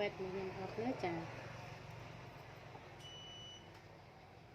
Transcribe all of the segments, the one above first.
ពេទ្យមានអត់ទេចា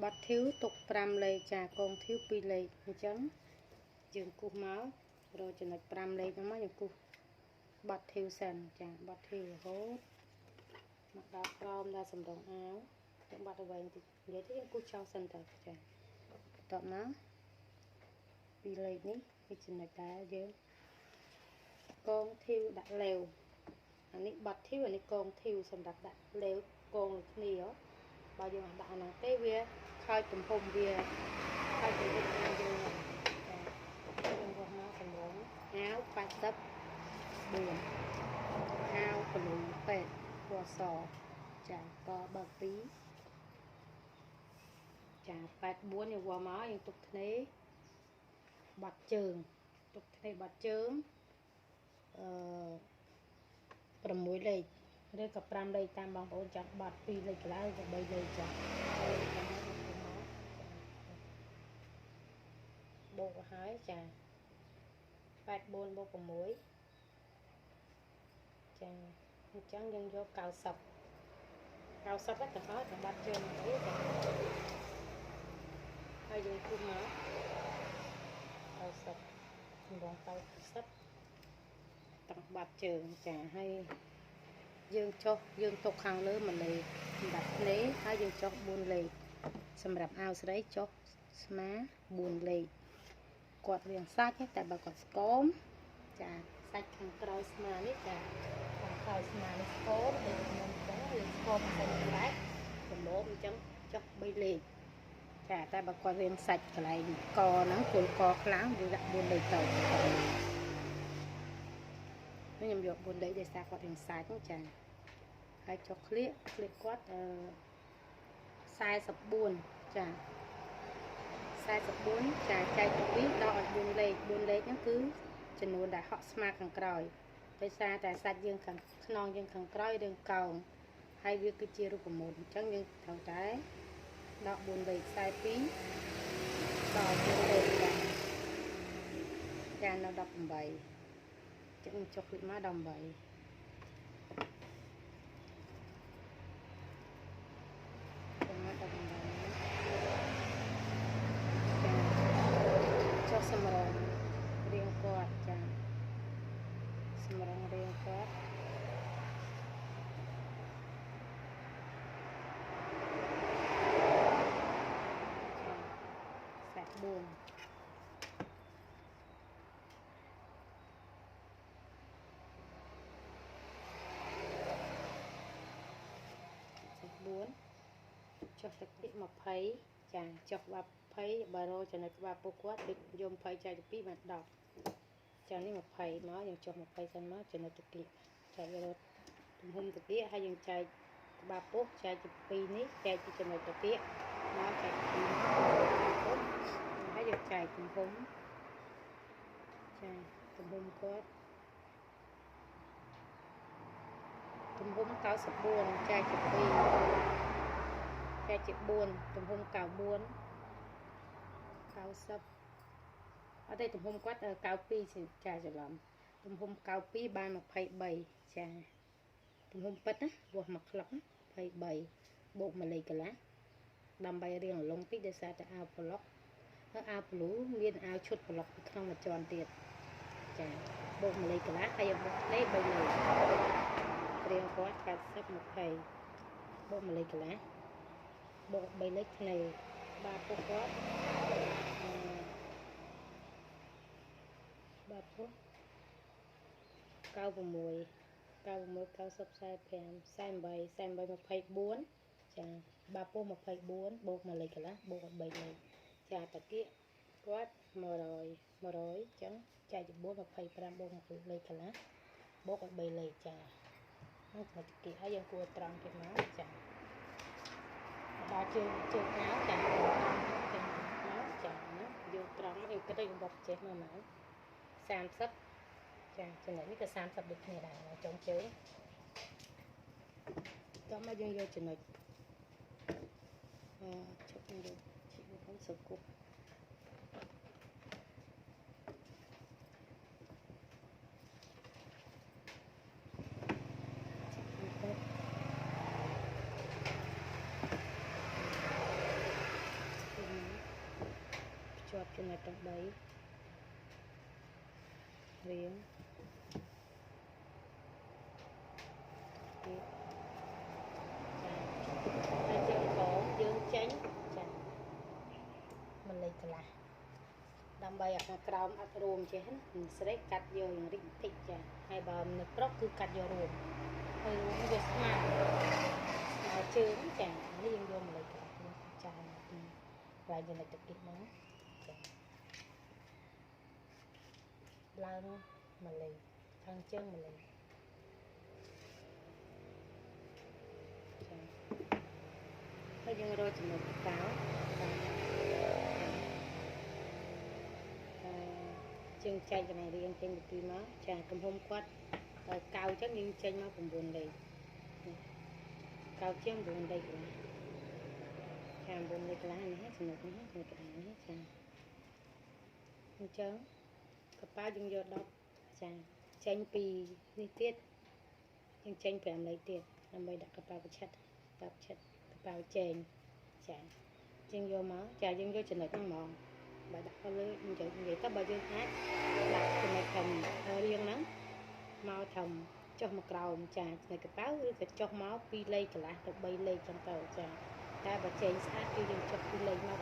បាត់ធីវទុក5លេខចាកងធីវ2លេខអញ្ចឹងយើងគូសមករកចំណុច5លេខហ្នឹងមកយើងគូសបាត់ធីវសិនចាបាត់ធីវរហូតមកដល់ក្រោមដល់សម្រងអាវយើងបាត់ឲ្យវែងតិចនិយាយទៅយើងគូសចោលសិនទៅចាបន្ទាប់មក2លេខនេះគឺចំណុចដែលយើងកងធីវដាក់លេវអានេះបាត់ធីវអានេះកងធីវសម្រាប់ដាក់លេវកងគ្នាបើយើងអត់ដាក់អាហ្នឹងទេវាខើចទំហំវាខើចទំហំអាវយើងយើងរស់មកសម្រងអាវ84អាវប្លូពេទ្យពណ៌សចាកបើក2ចា84យើងវាស់មកយើងទុកធ្នេបាត់ជើងទុកធ្នេបាត់ជើង6លេខឬក៏5លេខតាមបងប្អូនចង់បាត់2លេខកន្លះឬក៏3លេខចាបូកហើយចា84បូក6ចាអញ្ចឹងយើងយក90ទៅហើយបាត់ជើងទៅចាហើយយើងគូសមក90សម្រង90ទាំងបាត់ជើងចាហើយយើងចុះយើងទុកខាងលើ1លេខសម្រាប់ភ្លេហើយយើងចុះ4លេខសម្រាប់អាវស្រីចុះស្មា4លេខគាត់រៀងសាច់តែបើគាត់ស្គមចាសាច់ខាងក្រោយស្មានេះចាខាងក្រោយស្មានេះស្គមដូចខ្ញុំចឹងវាស្គមតែក្រែកប្រឡូបអញ្ចឹងចុះ3លេខចាតែបើគាត់រៀងសាច់កន្លែងកហ្នឹងគល់កខ្លាំងយើងដាក់4លេខទៅខ្ញុំយក4លេខដោយសារគាត់រៀងសាច់ចាហើយចុះក្លៀកគាត់44ចា44ចាចែកទៅ2ដល់ឲ្យ4លេខហ្នឹងគឺចំនួនដែលហក់ស្មាខាងក្រោយដោយសារតែសាច់យើងខាងខ្នងយើងខាងក្រោយរឿងកោងហើយវាគឺជារូបមន្តអញ្ចឹងយើងត្រូវតែដក4លេខ42ដល់4លេខចានៅ18ចឹងចុះគ្លីកមកដល់8ចុះសម្រងរៀងគាត់ចាសម្រងរៀងគាត់44ចុះទឹកទី20ចាចុះ20បើរចំណុចក្បាលពុកគាត់ដូចយក20ចែកទៅ2បាន10ចានេះ20មកយើងចុះ20សិនមកចំណុចទឹកទីចែករត់ទំហំទឹកទីហើយយើងចែកក្បាលពុកចែកពី2នេះចែកពីចំណុចទឹកទីមកចែកពីពុកហើយយើងចែកទំហំចាទំហំគាត់ទំហំ94ចែកជា2ចែកជា4ទំហំ94 90អត់ទេទំហំគាត់92ចាច្រឡំទំហំ92បាន23ចាទំហំពិតណាវាស់មកក្លឹប23បូក1លេខកន្លះដើម្បីរៀងលងតិចដោយសារតែអាវប្លុកហើយអាវប្លូមានអាវឈុតប្លុកនៅក្នុងមួយជាន់ទៀតចាបូក1លេខកន្លះហើយបូកលេខ3លេខរៀងគាត់80 20បូក1លេខកន្លះបូក3លេខផ្លេបាទពុកគាត់បាទពុក96 90 45 48 24ចាបាទពុក24បូក1លេខកន្លះបូក3លេខចាតាគៀកគាត់100ចឹងចែកជា4 25បូក1លេខកន្លះបូក3លេខចាហើយតាគៀកហើយយើងគួរត្រង់គេមកចាដល់ជើងអាវចាត្រង់ចេញមកចាណាយកត្រង់យើងគិតឲ្យបបចេះមក30ចាចំណុចនេះក៏30ដូចគ្នាដែរចុងជើងតោះមកយើងយកចំណុចឈប់យើងយកជីវផងសង្គប់ ទាំង3រៀងទៀតចាហើយយើងក៏យើងចេញចា1លេខកន្លះដើម្បីឲ្យខាងក្រោមអត់រួមចេះស្រីកាត់យកយ៉ាងរីកបន្តិចចាហើយបើនៅប្រុសគឺកាត់យករួមហើយរួមវាស្មើជើងចានេះយើងយក1លេខកន្លះយើងចាពីកន្លែងចំណុចទឹកនេះមកចាឡើង1លេខខាងជើង1លេខចាហើយយើងរកចំណុចកៅជាងចែកចំណៃរៀងចេញពីមកចាទំហំគាត់ដល់កៅចឹងយើងចេញមក9លេខកៅជាង9លេខណាចា9លេខកន្លះនេះចំណុចនេះចំណុចកណ្ដាលនេះចាអញ្ចឹងកប៉ាល់យើងយក10ចាចេញពីនេះទៀតយើងចេញ5លេខទៀតដើម្បីដាក់កប៉ាល់ប្រឆិតកប៉ាល់ចេញចាយើងយកមកចាយើងយកចំណុចហ្នឹងហ្មងបើដាក់ទៅលើនិយាយទៅបើយើងអាចដាក់ចំណុចធំរៀងហ្នឹងមកធំចុះមកក្រោមចាចំណុចកប៉ាល់ឬក៏ចុះមក2លេខកន្លះទៅ3លេខចឹងទៅចាតែបើចេញស្អាតគឺយើងចុះ2លេខមក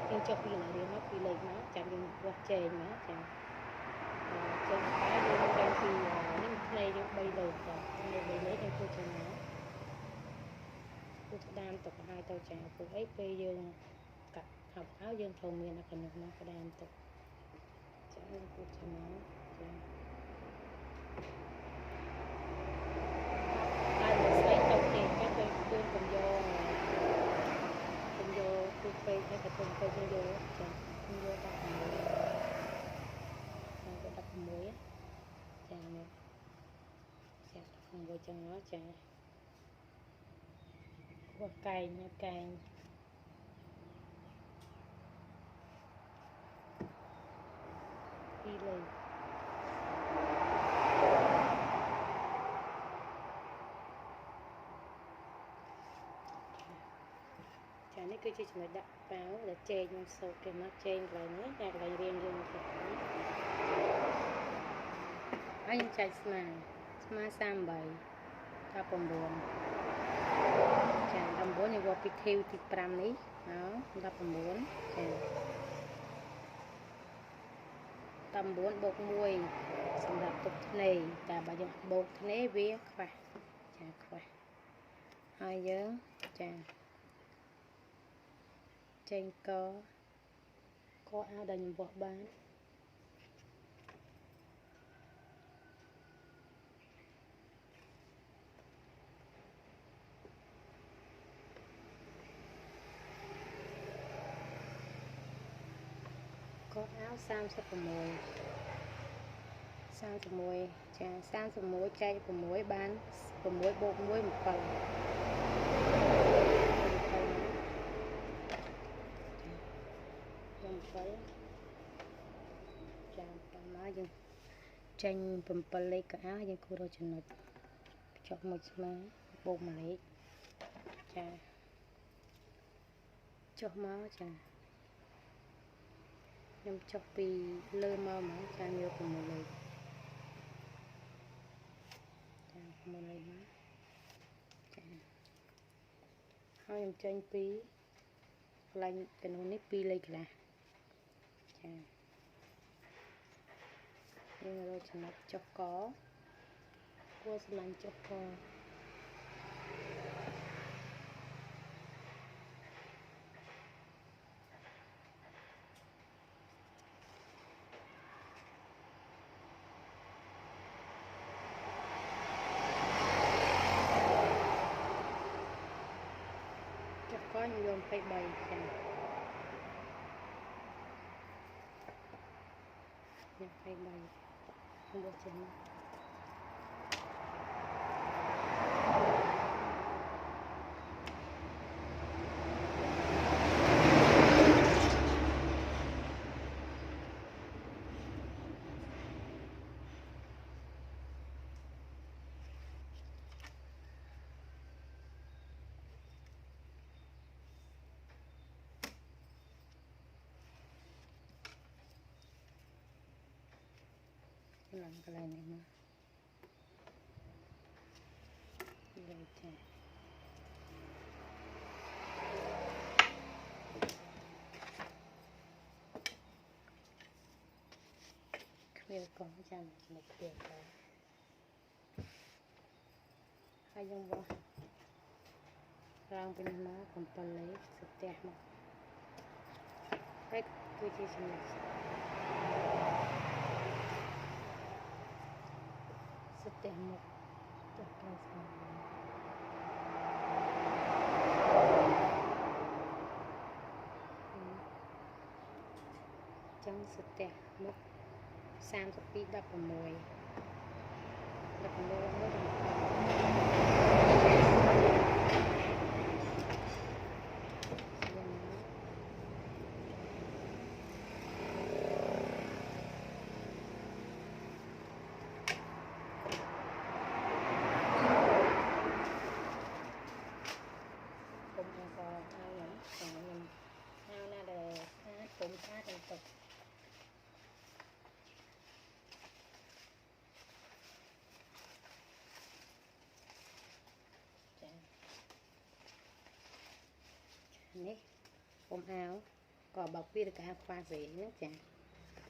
យើងចុះពីណារៀងមក2លេខមកចាំយើងវាស់ចេញមកចាចេញតែយើងចេញពីនេះផ្នែកយើង3លេខចានៅ3លេខយើងធ្វើចេញមកពុះក្តាមទុកឲ្យទៅចាពុះអីពេលយើងកាត់ហើយហើយយើងត្រូវមានអាកណ្ដុះមកក្តាមទុកចាយើងពុះចេញមកចាពេកហើយក៏ទុំពេកយើងយកចាយើងយក16ហើយក៏16ចានេះចា16ចឹងមកចាវាកែងកែង2លេខចានេះគឺជាចំណុចដាក់ប៉ាវដែលចេញនឹងសូត្រគេមកចេញកន្លែងនេះតែកន្លែងរៀងយើងទៅហើយយើងចែកស្មើ38 19ចា19យើងយកពីធីវទី5នេះ19ចា19បូក1សម្រាប់ទុកធ្នេតែបើយើងបូកធ្នេវាខ្វះចាខ្វះហើយយើងចាចេញកអាវដែលខ្ញុំវាស់បានកអាវ36ចា36ចែក6បាន6បូក1 7ចាតាមមកយើងចេញ7លេខកៅអៅយើងគួររកចំណុចចុះមួយស្មើបូក1លេខចាចុះមកចាខ្ញុំចុះពីលើមកចាយក6លេខចា6លេខមកចាហើយខ្ញុំចេញពីកន្លែងកណ្ដុងនេះ2លេខកន្លះចាយើងរកចំណុចចុះកគួរស្រឡាញ់ចុះកខ្ញុំយក23ចា23ខ្ញុំយកចេញ làm cái này mà đây chà bây còn chăn một tiền đó hai dòng bò rang bên má còn phần lấy sạch đẹp mà cách cứ chỉ xem sạch đẹp một đẹp cao sao trắng sạch đẹp một sam sắp bị đập vào mùi đập vào mùi mới cũng khá liên tụcនេះผมเอาก็บอกพี่กับอาควาสีนะจ๊ะ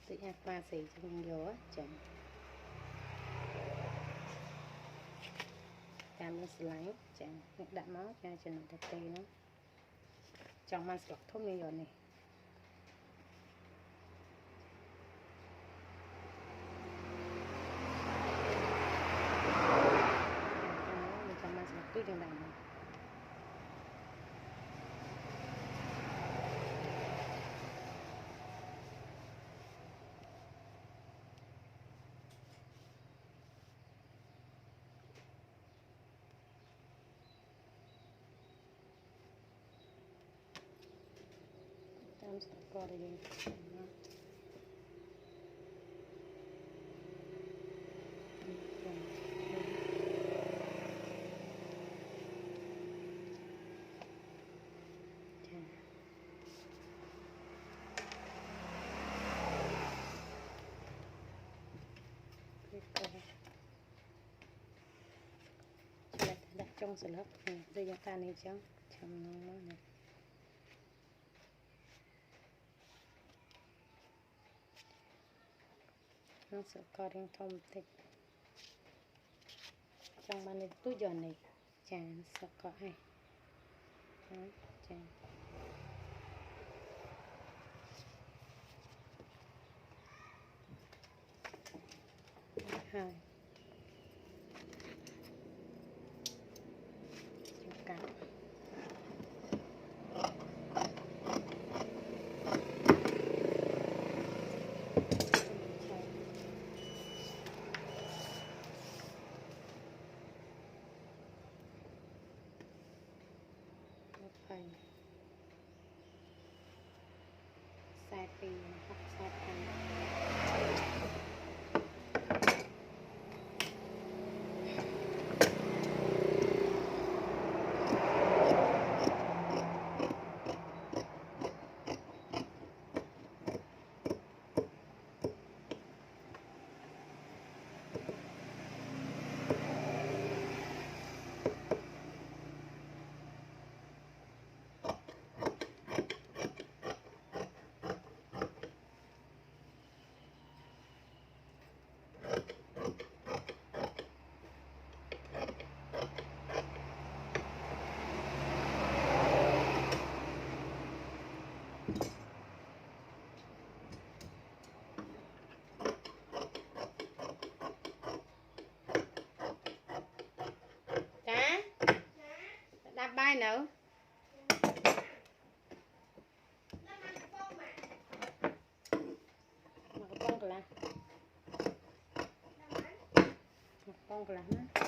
ซื้ออาควาสีจังเยอะจ้ะตามมันสไลด์จ้ะนึกดับmáu cho cho nó thật tì nó trongมันสลักthông như vậy này trongมันสลักtúi trong đằng này tam sẽ coi đây đặt trong sợi lớp này đây chúng ta này trắng trong nó này nó sẽ có đang thông tích trong bàn này túi giòn này chàng sẽ có ai đó chàng hai cả sai pì hoặc sai thành bay nữa mà cái con là một con là nó